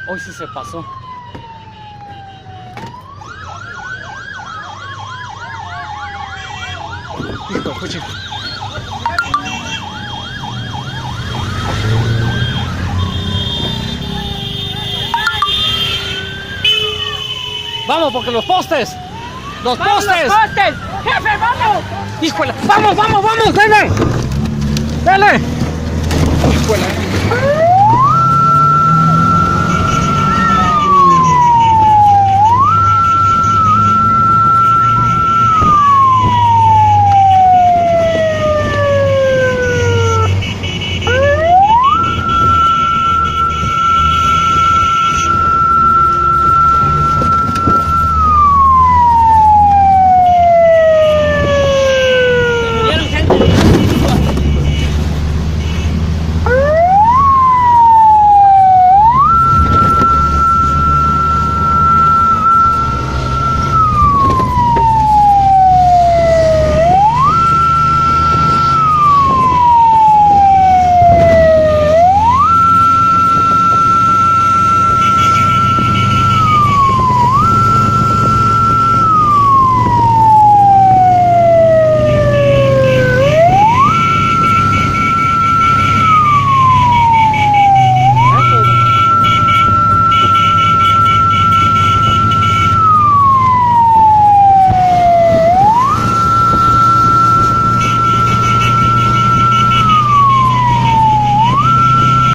Hoy sí se pasó. Hijo, coche. Vamos, porque los postes. Los postes. Los postes. Jefe, vamos. Híjole. Vamos, vamos, vamos. Dele. Dele. Híjole.